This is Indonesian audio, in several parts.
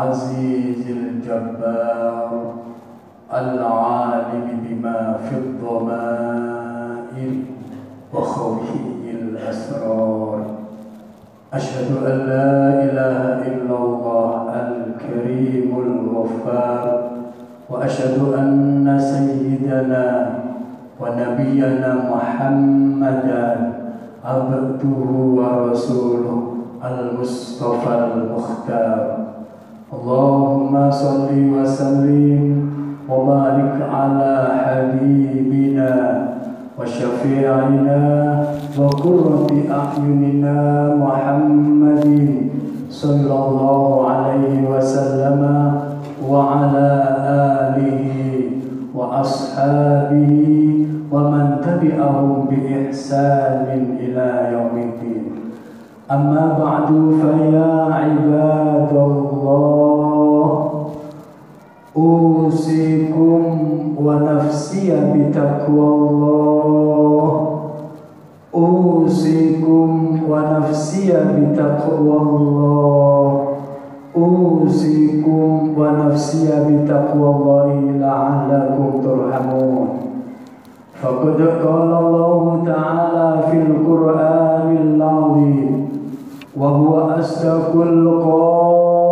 العزيز الجبار العالم بما في الضمائر وخفي الأسرار. أشهد أن لا إله إلا الله الكريم الغفار، وأشهد أن سيدنا ونبينا محمدا عبده ورسوله المصطفى المختار. اللهم صل وسلم وبارك على حبيبنا وشفيعنا وقرة أعيننا محمد صلى الله عليه وسلم وعلى آله وأصحابه ومن تبعهم بإحسان إلى يوم الدين. أما بعد فيا عباد الله، أوصيكم ونفسي بتقوى الله، أوصيكم ونفسي بتقوى الله، أوصيكم ونفسي بتقوى الله لعلكم ترحمون. فقد قال الله تعالى في القرآن العظيم وهو أصدق القائلين: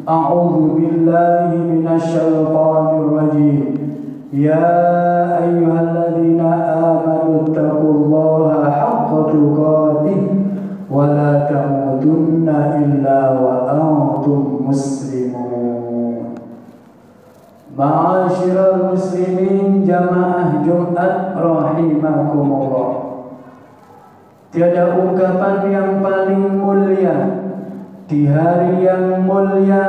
أعوذ بالله من الشيطان الرجيم. يا أيها الذين آمنوا اتقوا الله حق تقاته ولا تموتن إلا وأنتم مسلمون. Ma'asyiral muslimin jamaah Jumat rahimakumullah. Tiada ungkapan yang paling mulia di hari yang mulia,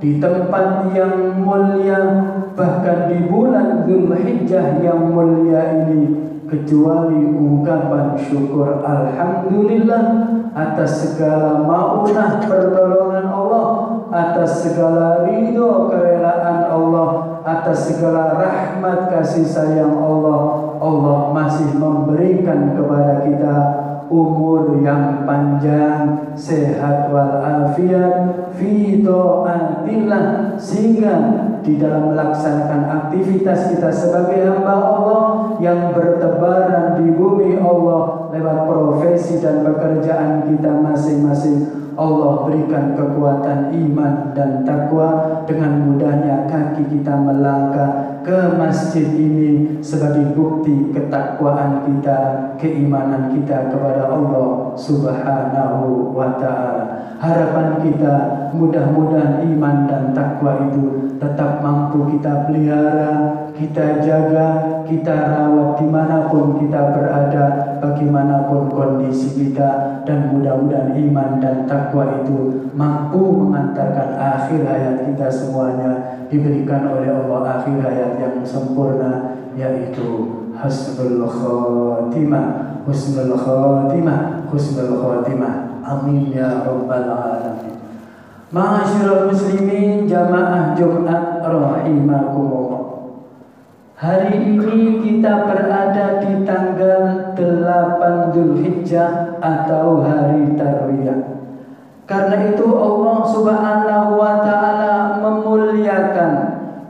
di tempat yang mulia, bahkan di bulan Dzulhijjah yang mulia ini, kecuali ungkapan syukur alhamdulillah atas segala maunah pertolongan Allah, atas segala ridho kerelaan Allah, atas segala rahmat kasih sayang Allah. Allah masih memberikan kepada kita umur yang panjang, sehat walafiat, fi taatillah, sehingga di dalam melaksanakan aktivitas kita sebagai hamba Allah yang bertebaran di bumi Allah lewat profesi dan pekerjaan kita masing-masing, Allah berikan kekuatan iman dan takwa. Dengan mudahnya kaki kita melangkah ke masjid ini sebagai bukti ketakwaan kita, keimanan kita kepada Allah Subhanahu wa ta'ala. Harapan kita mudah-mudahan iman dan takwa itu tetap mampu kita pelihara, kita jaga, kita rawat dimanapun kita berada, bagaimanapun kondisi kita, dan mudah-mudahan iman dan takwa itu mampu mengantarkan akhir hayat kita semuanya diberikan oleh Allah akhir hayat yang sempurna, yaitu husnul khatimah, husnul khatimah, husnul khatimah. Amin ya rabbal alamin. Ma'asyiral muslimin jamaah Jumat rahimakumullah. Hari ini kita berada di tanggal 8 Dzulhijjah atau hari Tarwiyah. Karena itu Allah Subhanahu wa ta'ala memuliakan,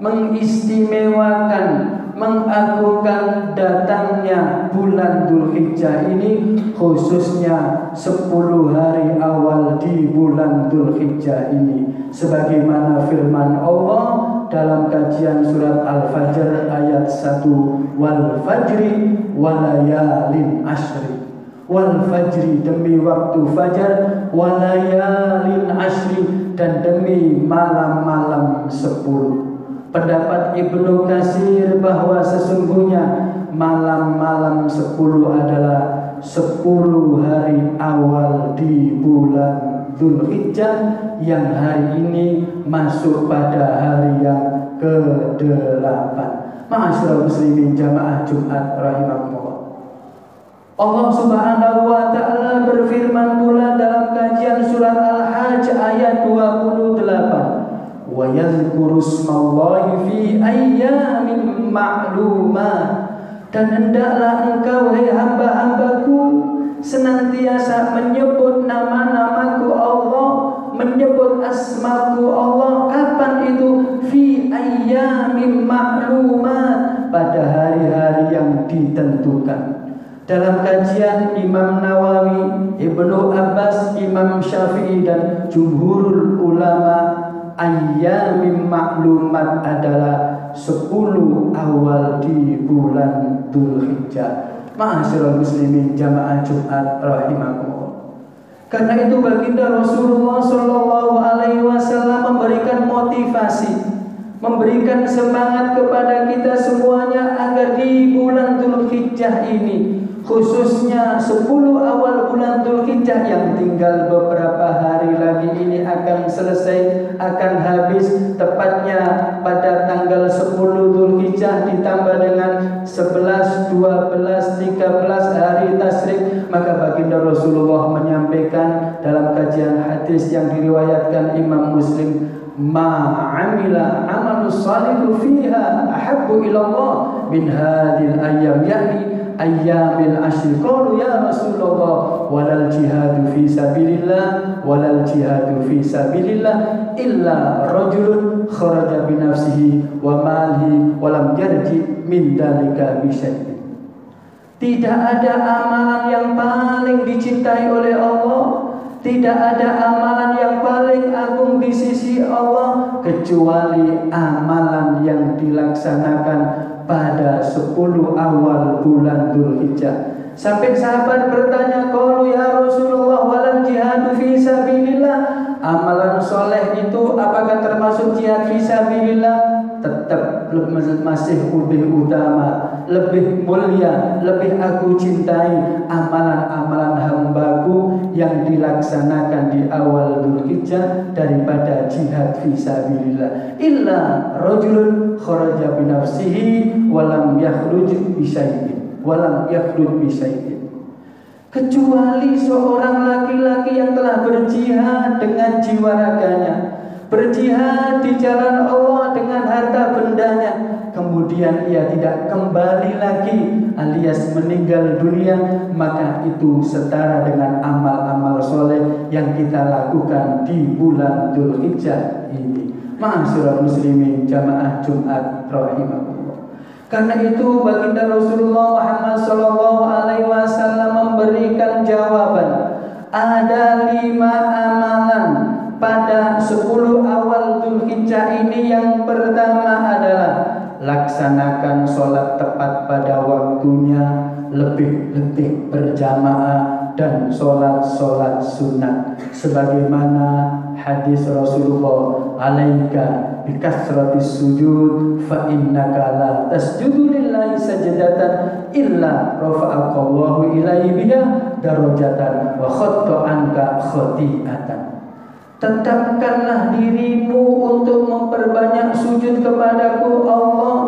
mengistimewakan, mengagungkan datangnya bulan Dzulhijjah ini, khususnya 10 hari awal di bulan Dzulhijjah ini, sebagaimana firman Allah dalam kajian surat Al-Fajr ayat 1, wal fajri walayalin ashri. Wal fajri, demi waktu fajar, walayalin ashri, dan demi malam-malam 10. Pendapat Ibnu Katsir bahwa sesungguhnya malam-malam 10 adalah 10 hari awal di bulan Dzulhijjah, yang hari ini masuk pada hari yang ke-8. Ma'asyiral muslimin jamaah Jumat rahimakumullah. Allah Subhanahu wa ta'ala berfirman pula dalam kajian surat Al-Hajj ayat 28, wa yadhkuru ismallahi fi ayyamin ma'lumat, dan hendaklah engkau hai hamba-hambaku senantiasa menyebut nama-namaku Allah, menyebut asmaku Allah. Kapan itu? Fi ayyamin ma'lumat, pada hari-hari yang ditentukan. Dalam kajian Imam Nawawi, Ibnu Abbas, Imam Syafi'i dan jumhurul ulama, ayyamin ma'lumat adalah 10 awal di bulan Dzulhijjah. Ma'asyiral muslimin jamaah Jumat rahimakumullah. Karena itu baginda Rasulullah sallallahu alaihi wasallam memberikan motivasi, memberikan semangat kepada kita semuanya agar di bulan Dzulhijjah ini, khususnya 10 awal bulan Dzulhijjah yang tinggal beberapa hari lagi ini akan selesai, akan habis, tepatnya pada tanggal 10 Dzulhijjah ditambah dengan 11, 12, 13 hari tasyrik. Maka baginda Rasulullah menyampaikan dalam kajian hadis yang diriwayatkan Imam Muslim, ma'amila amalus salihu fiha ahabbu ilallah min hadil ayyam, yakni ayyamil ashri. Qalu ya Rasulullah walal jihadu fi sabilillah walal jihadu fi sabilillah illa rajulun kharaja bi nafsihi wa malihi wa lam yarji min dalika bi syai'in. Tidak ada amalan yang paling dicintai oleh Allah, tidak ada amalan yang paling agung di sisi Allah kecuali amalan yang dilaksanakan pada 10 awal bulan Dzulhijjah. Sampai sahabat bertanya, qalu ya Rasulullah walal jihadu fi sabilillah, amalan soleh itu apakah termasuk jihad fi sabilillah? Tetap masih lebih utama, lebih mulia, lebih aku cintai amalan-amalan hambaku yang dilaksanakan di awal Dzulhijjah daripada jihad fi sabilillah. Illa rajulun kharaja bi nafsihi wa lam yakhruj bi syai'in wa lam yakhruj bi syai'in. Kecuali seorang laki-laki yang telah berjihad dengan jiwa raganya, berjihad di jalan Allah dengan harta bendanya, kemudian ia tidak kembali lagi alias meninggal dunia, maka itu setara dengan amal-amal soleh yang kita lakukan di bulan Dzulhijjah ini. Ma'asyiral muslimin jamaah Jumat rahimakumullah. Karena itu baginda Rasulullah Muhammad sallallahu alaihi wasallam memberikan jawaban. Ada 5 amalan pada 10 awal Dzulhijjah ini. Yang pertama adalah laksanakan sholat tepat pada waktunya, lebih-lebih berjamaah dan sholat sunat, sebagaimana hadis Rasulullah, alaika bikasratis sujud fa innaka la tasjudu lillahi sajdatan illa rafa'akallahu ilaihi biha darajatan wa khatta anka khati'atan. Tetapkanlah dirimu untuk memperbanyak sujud kepadaku Allah.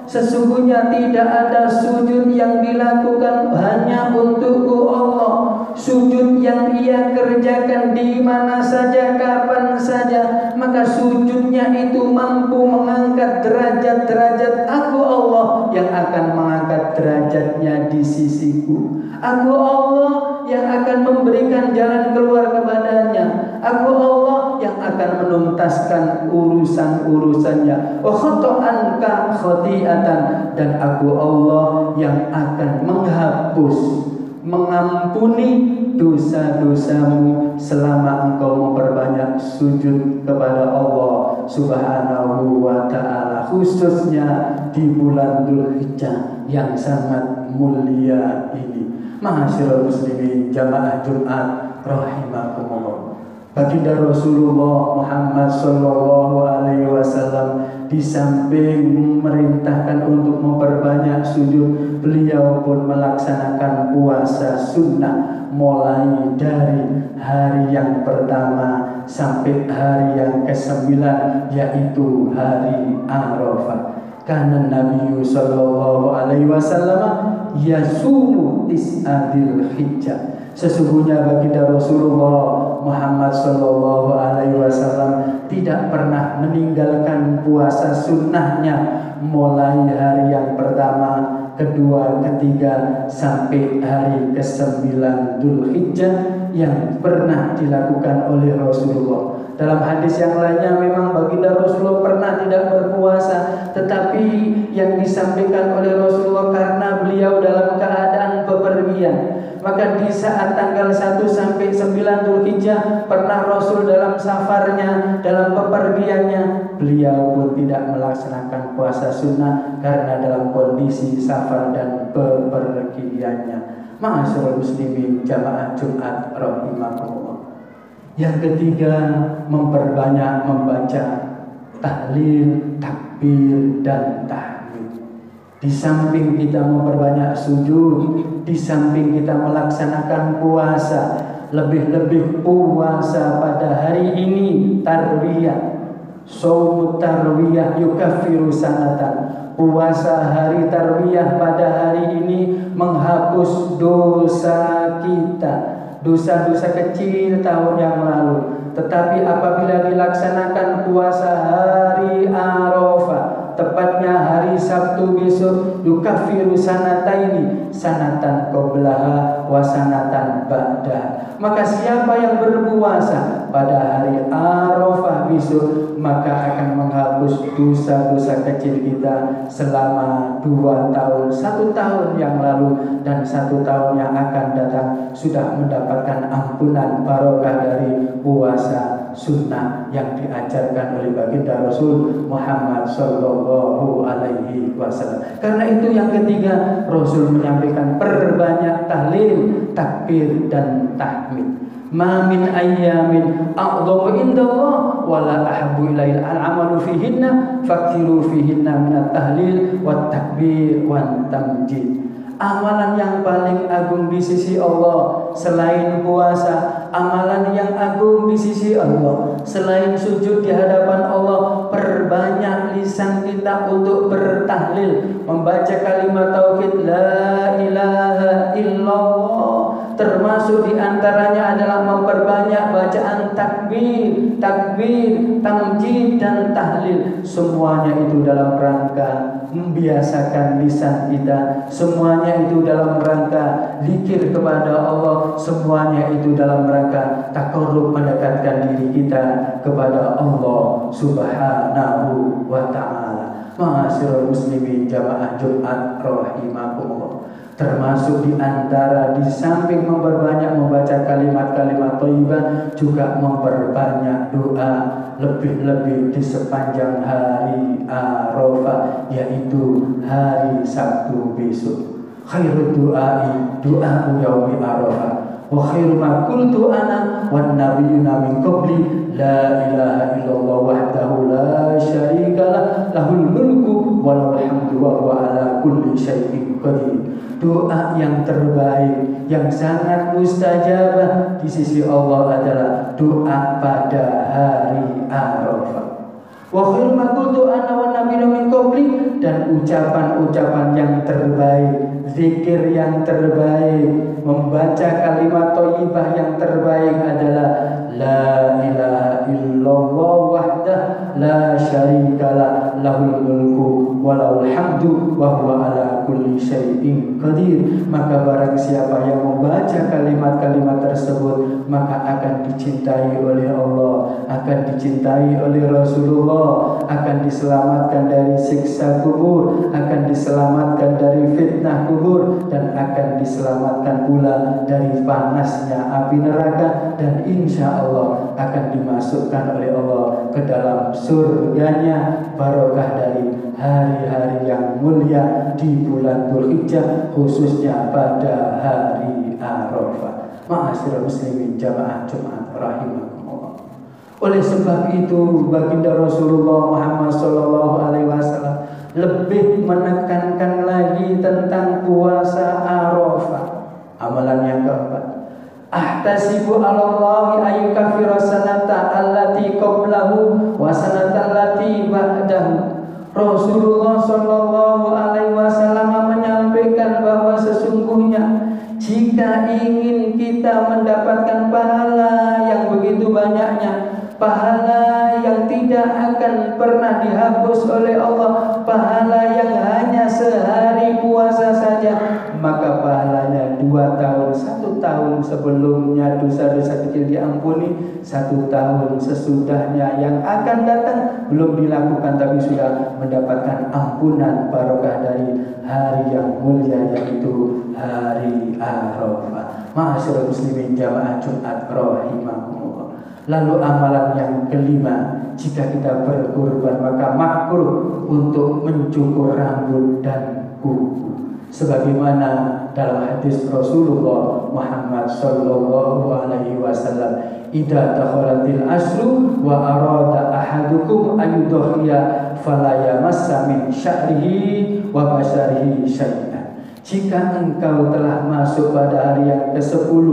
Sesungguhnya tidak ada sujud yang dilakukan hanya untukku Allah. Sujud yang ia kerjakan di mana saja, kapan saja, maka sujudnya itu mampu mengangkat derajat-derajat aku Allah yang akan mengangkat derajatnya di sisiku. Aku Allah yang akan memberikan jalan keluar kepadanya. Aku Allah yang akan menuntaskan urusan-urusannya. Wa khata'anka khati'atan, dan aku Allah yang akan menghapus, mengampuni dosa-dosamu selama engkau memperbanyak sujud kepada Allah Subhanahu wa ta'ala, khususnya di bulan Dzulhijjah yang sangat mulia ini. Ma'asyiral muslimin jamaah Jumat rahimakumullah. Baginda Rasulullah Muhammad sallallahu alaihi wasallam di samping memerintahkan untuk memperbanyak sujud, beliau pun melaksanakan puasa sunnah mulai dari hari yang pertama sampai hari yang ke-9, yaitu hari Arafah. Karena Nabi sallallahu alaihi wasallam yasumu tis'adil hijjah. Sesungguhnya baginda Rasulullah Muhammad sallallahu alaihi wasallam tidak pernah meninggalkan puasa sunnahnya mulai hari yang pertama, kedua, ketiga sampai hari ke-9 Dzulhijjah yang pernah dilakukan oleh Rasulullah. Dalam hadis yang lainnya memang baginda Rasulullah pernah tidak berpuasa, tetapi yang disampaikan oleh Rasulullah karena beliau dalam keadaan bepergian, maka di saat tanggal 1 sampai 9 Dzulhijjah pernah Rasul dalam safarnya, dalam bepergiannya, beliau pun tidak melaksanakan puasa sunnah karena dalam kondisi safar dan bepergiannya. Ma'asyiral muslimin jamaah Jumat rahimakumullah. Yang ketiga, memperbanyak membaca tahlil, takbir, dan tahmid. Di samping kita memperbanyak sujud, di samping kita melaksanakan puasa, lebih-lebih puasa pada hari ini tarwiyah. Shaum tarwiyah yukaffiru sanatan. Puasa hari tarwiyah pada hari ini menghapus dosa kita, dosa-dosa kecil tahun yang lalu. Tetapi apabila dilaksanakan puasa hari Arafah, tepatnya hari Sabtu besok, yukaffiru sanataini, sanatan qablaha wa sanatan ba'da. Maka siapa yang berpuasa pada hari Arafah besok, maka akan menghapus dosa-dosa kecil kita selama 2 tahun, 1 tahun yang lalu dan 1 tahun yang akan datang, sudah mendapatkan ampunan barokah dari puasa sunnah yang diajarkan oleh baginda Rasul Muhammad sallallahu alaihi wasallam. Karena itu yang ketiga, Rasul menyampaikan perbanyak tahlil, takbir, dan tahmid. Ma min ayyamin a'dhamu indallah wa la ahabbu ilail al-amalu fihinna fakthiru fihinna minat tahlil wat takbir wan tamjid. Amalan yang paling agung di sisi Allah selain puasa, amalan yang agung di sisi Allah selain sujud di hadapan Allah, perbanyak lisan kita untuk bertahlil, membaca kalimat tauhid la ilaha illallah. Termasuk diantaranya adalah memperbanyak bacaan takbir, tamjid, dan tahlil. Semuanya itu dalam rangka membiasakan lisan kita, semuanya itu dalam rangka zikir kepada Allah, semuanya itu dalam rangka taqarrub, mendekatkan diri kita kepada Allah Subhanahu wa ta'ala. Ma'asyiral muslimin jamaah Jumat rahimakumullah. Termasuk di antara di samping memperbanyak membaca kalimat-kalimat thayyibah, juga memperbanyak doa, lebih-lebih di sepanjang hari Arafah, yaitu hari Sabtu besok. Khairud du'ai du'a'u yaumi Arafah, wa khairu ma qultu ana wan nabiyyuna min qabli la ilaha illallah wahdahu la syarika lah, lahul mulku wa lahul hamdu wa huwa ala kulli syai'in qadir. Doa yang terbaik, yang sangat mustajabah di sisi Allah adalah doa pada hari Arafah. Wa khairu ma qultu ana wan nabiyyuna min qabli, dan ucapan-ucapan yang terbaik, zikir yang terbaik, membaca kalimat thayyibah yang terbaik adalah la ilaha illallah wahdah la syarikalah, lahul mulku wa lahul hamdu wa huwa ala kulli syai'in qadir. Maka barang siapa yang membaca kalimat-kalimat tersebut, maka akan dicintai oleh Allah, akan dicintai oleh Rasulullah, akan diselamatkan dari siksa kubur, akan diselamatkan dari fitnah kubur, dan akan diselamatkan pula dari panasnya api neraka, dan insya Allah akan dimasukkan oleh Allah ke dalam surganya barokah dari hari-hari yang mulia di bulan Dzulhijjah, khususnya pada hari Arafah. Ma'asyiral muslimin jamaah Jumat rahimakumullah. Oleh sebab itu baginda Rasulullah Muhammad sallallahu alaihi wasallam lebih menekankan lagi tentang puasa Arafah. Amalan yang keempat, ahtasibu 'alallahi ayyukaffira sanata allati qablahu wa sanata allati ba'dahu. Rasulullah sallallahu alaihi wasallam menyampaikan bahwa sesungguhnya jika ingin kita mendapatkan pahala yang begitu banyaknya, pahala yang tidak akan pernah dihapus oleh Allah. Pahala yang hanya sehari puasa saja, maka pahalanya 2 tahun. 1 tahun sebelumnya dosa-dosa kecil diampuni, 1 tahun sesudahnya yang akan datang belum dilakukan tapi sudah mendapatkan ampunan barokah dari hari yang mulia, yaitu hari Arafah. Ma'asyiral muslimin jamaah Jumat rahimakumullah. Lalu amalan yang kelima, jika kita berkurban maka makruh untuk mencukur rambut dan kuku. Sebagaimana dalam hadis Rasulullah Muhammad sallallahu alaihi wasallam, "Idza takhalatil asru wa arada ahadukum an yudhiya fala yamassa min sya'rihi wa basarihi syai'an." Jika engkau telah masuk pada hari yang ke-10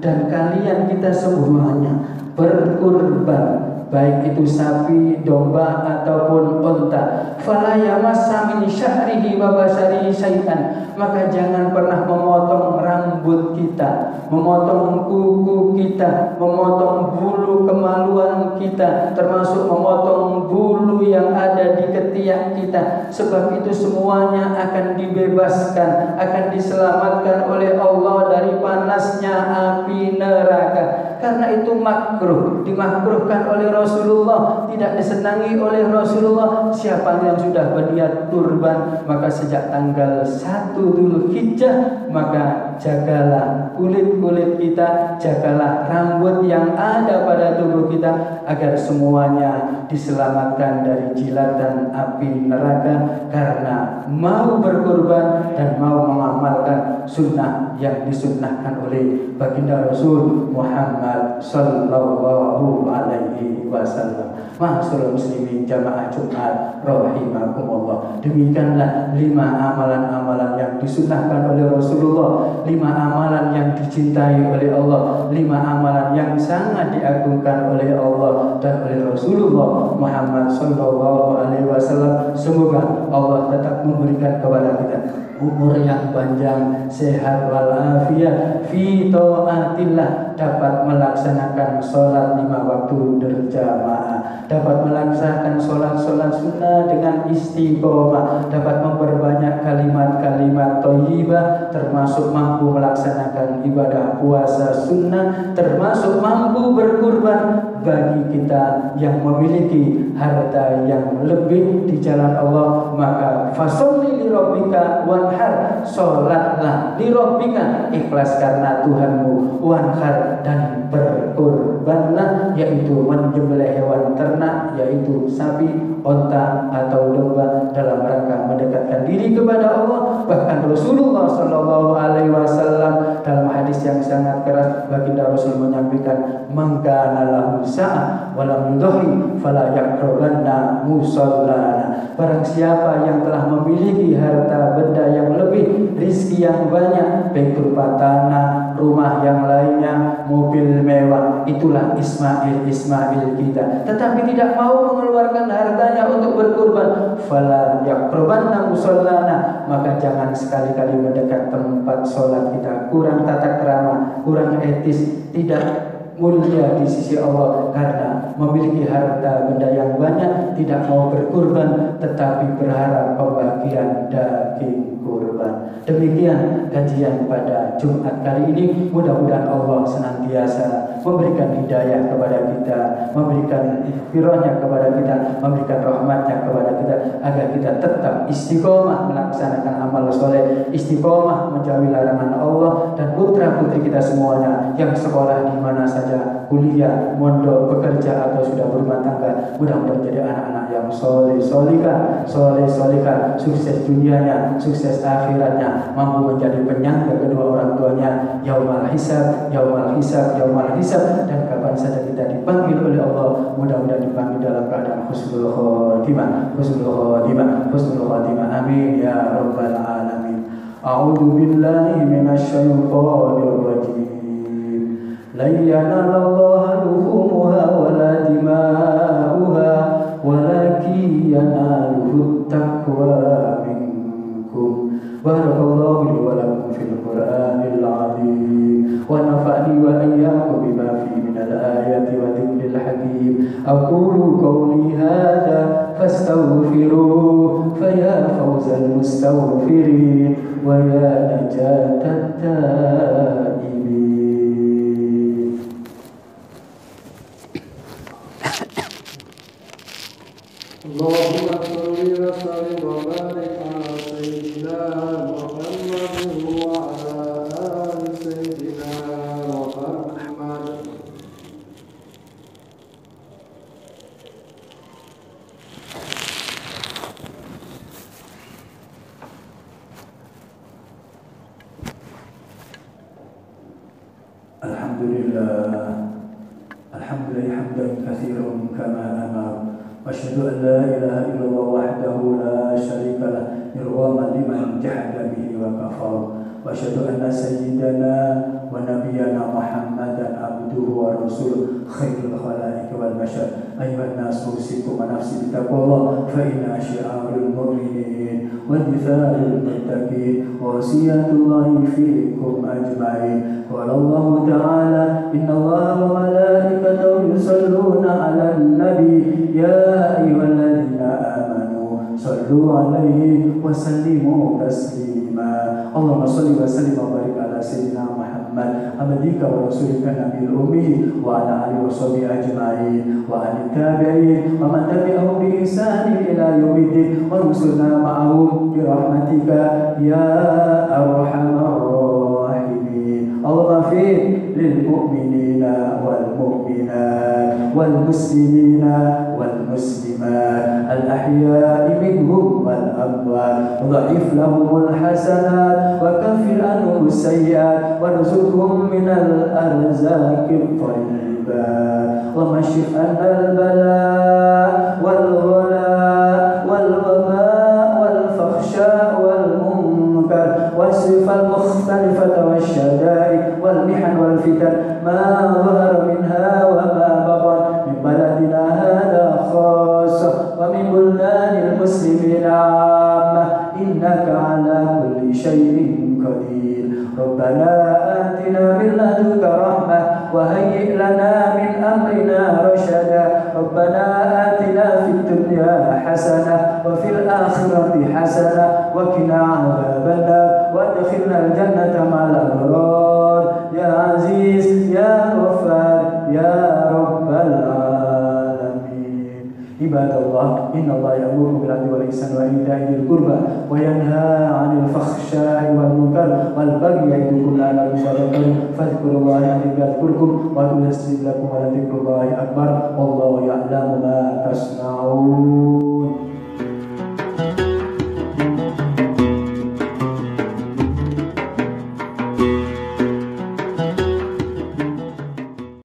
dan kalian kita semuanya berkurban, baik itu sapi, domba ataupun unta, fala yamassa min sya'rihi wa basarihi syai'an, maka jangan pernah memotong rambut kita, memotong kuku kita, memotong bulu kemaluan kita, termasuk memotong bulu yang ada di ketiak kita, sebab itu semuanya akan dibebaskan, akan diselamatkan oleh Allah dari panasnya api neraka. Karena itu makruh, dimakruhkan oleh Rasulullah, tidak disenangi oleh Rasulullah. Siapa yang sudah berniat kurban, maka sejak tanggal 1 Dzulhijjah, maka jagalah kulit-kulit kita, jagalah rambut yang ada pada tubuh kita, agar semuanya diselamatkan dari jilatan api neraka, karena mau berkurban dan mau mengamalkan sunnah yang disunnahkan oleh baginda Rasul Muhammad sallallahu alaihi wasallam. Ma'asyiral muslimin jamaah Jumat rahimakumullah. Demikianlah 5 amalan-amalan yang disunnahkan oleh Rasulullah, 5 amalan yang dicintai oleh Allah, 5 amalan yang sangat diagungkan oleh Allah dan oleh Rasulullah Muhammad sallallahu alaihi wasallam. Semoga Allah tetap memberikan kepada kita umur yang panjang, sehat walafiat, fi taatillah, dapat melaksanakan sholat 5 waktu berjamaah, dapat melaksanakan sholat-sholat sunnah dengan istiqomah, dapat memperbanyak kalimat-kalimat thayyibah, termasuk mampu melaksanakan ibadah puasa sunnah, termasuk mampu berkurban. Bagi kita yang memiliki harta yang lebih di jalan Allah, maka fasholli li rabbika wanhar, sholatlah li rabbika, ikhlas karena Tuhanmu, wanhar, dan berkurbanlah, yaitu menyembelih hewan ternak, yaitu sapi, unta atau domba, dalam rangka mendekatkan diri kepada Allah. Bahkan Rasulullah sallallahu alaihi wasallam dalam hadis yang sangat keras, baginda Rasul menyampaikan, "Man kana lahu sa'ah wa lam yudhi fala yaqrabanna musallana." Barang siapa yang telah memiliki harta benda yang lebih, rizki yang banyak, baik berupa tanah, rumah yang lainnya, mobil mewah, itulah Ismail kita, tetapi tidak mau mengeluarkan hartanya untuk berkurban, fala yaqrabanna musallana, maka jangan sekali-kali mendekat tempat sholat kita. Kurang tata krama, kurang etis, tidak mulia di sisi Allah karena memiliki harta benda yang banyak, tidak mau berkurban tetapi berharap pembagian daging kurban. Demikian kajian pada Jumat kali ini. Mudah-mudahan Allah senantiasa memberikan hidayah kepada kita, memberikan firman-Nya kepada kita, memberikan rahmat-Nya kepada kita, agar kita tetap istiqomah melaksanakan amal soleh, istiqomah menjauhi larangan Allah, dan putra-putri kita semuanya yang sekolah di mana saja, kuliah, mondok, bekerja atau sudah berumah tangga, mudah-mudahan jadi anak-anak yang soleh solihah, sukses dunianya, sukses akhiratnya, mampu menjadi penyangga kedua orang tuanya yaumal hisab, dan kapan saja kita dipanggil oleh Allah, mudah-mudahan dipanggil dalam keadaan husnul khotimah. Amin ya rabbal alamin. A'udzu billahi minasyaitonir rajim. La yanalallaha luhumuha wala dima'uha walakin yanaluhu taqwa minkum. Barakallahu li wa lakum fil Qur'anil 'azim wa nafa'ni wa iyyakum bima fihi minal ayati wa dhikril hakim. أقول قولي هذا فاستغفروه فيا فوز المستغفرين ويا نجاة التائبين. اللهم صل وسلم وبارك على سيدنا محمد وعلى آل سيدنا محمد. الحمد لله حمدا كثيرا كما أمر، وأشهد أن لا إله إلا الله وحده لا شريك له إرغاما لمن جحد به وكفر، وأشهد أن سيدنا ونبينا محمدا عبده ورسوله خير الخلائق والبشر. أيها الناس أوصيكم ونفسي بتقوى الله فإنها شعار المؤمنين ودفاع المتقين ووصية الله فيكم أجمعين. قال الله تعالى: إن الله وملائكته يصلون على النبي يا أيها الذين آمنوا صلوا عليه وسلموا تسليما. اللهم صل وسلم وبارك على سيدنا محمد عبدك ورسولك النبي الأمي وعلى آله وصحبه أجمعين وعن التابعين ومن تبعهم بإحسان إلى يوم الدين وانصرنا معهم برحمتك يا أرحم الراحمين. اللهم اغفر للمؤمنين والمؤمنات والمسلمين والمسلمات الأحياء منهم والأموات، وضعف لهم الحسنات وكفر عنهم السيئات وارزقهم من الأرزاق الطيبات، ومشف عنا البلاء والغلاء والوباء والفحشاء والمنكر والصفة المختلفة والشدائد والمحن والفتن ما ظهر منها وما بطن من بلدنا هذا خاصة ومن بلدان المسلمين عامة، إنك على كل شيء قدير. ربنا آتنا من لدنك رحمة وهيئ لنا من أمرنا رشدا. ربنا آتنا في الدنيا حسنة وفي الآخرة حسنة وقنا عذاب النار وادخلنا الجنة مع الأبرار يا عزيز يا غفار يا رب العالمين. عباد الله، إن الله يأمر بالعدل والإحسان وإيتاء ذي القربى وينهى عن الفحشاء والمنكر والبغي يعظكم لعلكم تذكرون. فاذكروا الله يذكركم ويستجب لكم ولذكر الله أكبر والله يعلم ما